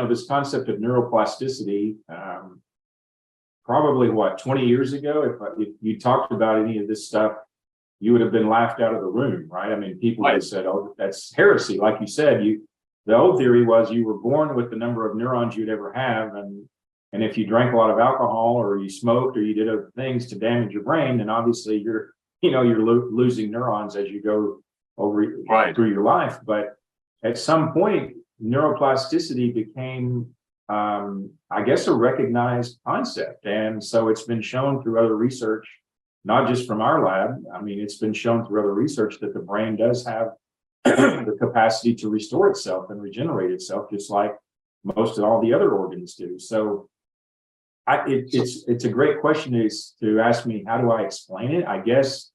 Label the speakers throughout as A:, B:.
A: This concept of neuroplasticity, probably 20 years ago, if you talked about any of this stuff, you would have been laughed out of the room, right? I mean, people would have said, "Oh, that's heresy." Like you said, the old theory was you were born with the number of neurons you'd ever have, and if you drank a lot of alcohol or you smoked or you did other things to damage your brain, then obviously you're losing neurons as you go through your life. But at some point, neuroplasticity became, I guess, a recognized concept. And so it's been shown through other research, not just from our lab. I mean, it's been shown through other research that the brain does have the capacity to restore itself and regenerate itself, just like most of all the other organs do. So it's a great question to ask me, how do I explain it? I guess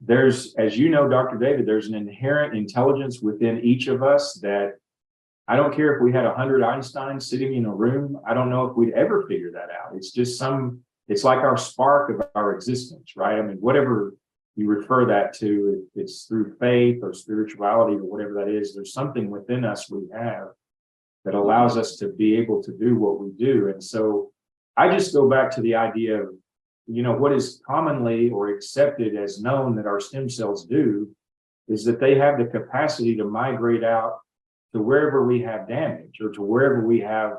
A: there's, as you know, Dr. David, there's an inherent intelligence within each of us that I don't care if we had 100 Einsteins sitting in a room. I don't know if we'd ever figure that out. It's just it's like our spark of our existence, right? I mean, whatever you refer that to, it's through faith or spirituality or whatever that is, there's something within us we have that allows us to be able to do what we do. And so I just go back to the idea of, what is commonly or accepted as known that our stem cells do is that they have the capacity to migrate out to wherever we have damage or to wherever we have,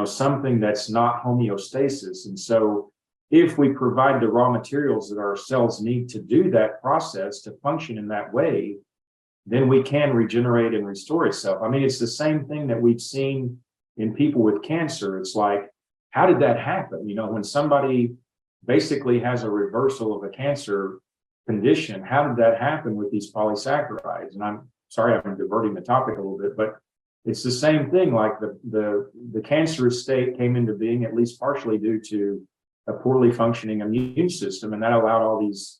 A: something that's not homeostasis. And so if we provide the raw materials that our cells need to do that process to function in that way, then we can regenerate and restore itself. I mean, it's the same thing that we've seen in people with cancer. It's like, how did that happen? When somebody basically has a reversal of a cancer condition, how did that happen with these polysaccharides? And I'm sorry, I'm diverting the topic a little bit, but it's the same thing. Like the cancerous state came into being at least partially due to a poorly functioning immune system, and that allowed all these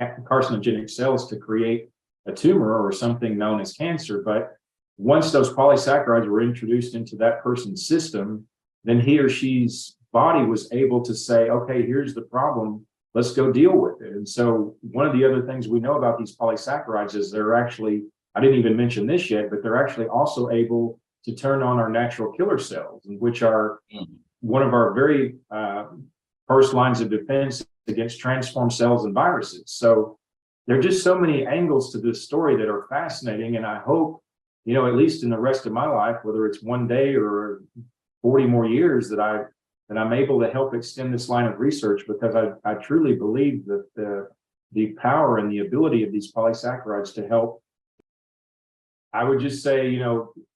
A: carcinogenic cells to create a tumor or something known as cancer. But once those polysaccharides were introduced into that person's system, then he or she's body was able to say, okay, here's the problem, let's go deal with it. And so one of the other things we know about these polysaccharides is they're actually, I didn't even mention this yet, but they're actually also able to turn on our natural killer cells, which are one of our very first lines of defense against transformed cells and viruses. So there are just so many angles to this story that are fascinating. And I hope, at least in the rest of my life, whether it's one day or 40 more years, that I'm able to help extend this line of research, because I truly believe that the power and the ability of these polysaccharides to help. I would just say,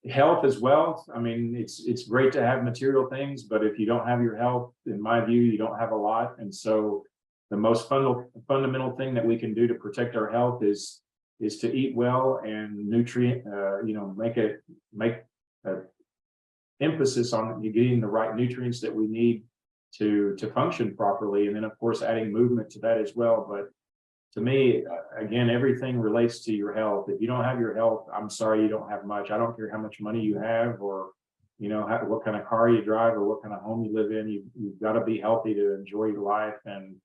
A: health is wealth. I mean, it's great to have material things, but if you don't have your health, in my view, you don't have a lot. And so the most fundamental thing that we can do to protect our health is to eat well and make emphasis on getting the right nutrients that we need to function properly. And then, of course, adding movement to that as well. But to me, again, everything relates to your health. If you don't have your health, I'm sorry, you don't have much. I don't care how much money you have or, what kind of car you drive or what kind of home you live in. You've got to be healthy to enjoy your life. And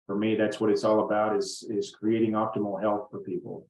A: for me, that's what it's all about, is creating optimal health for people.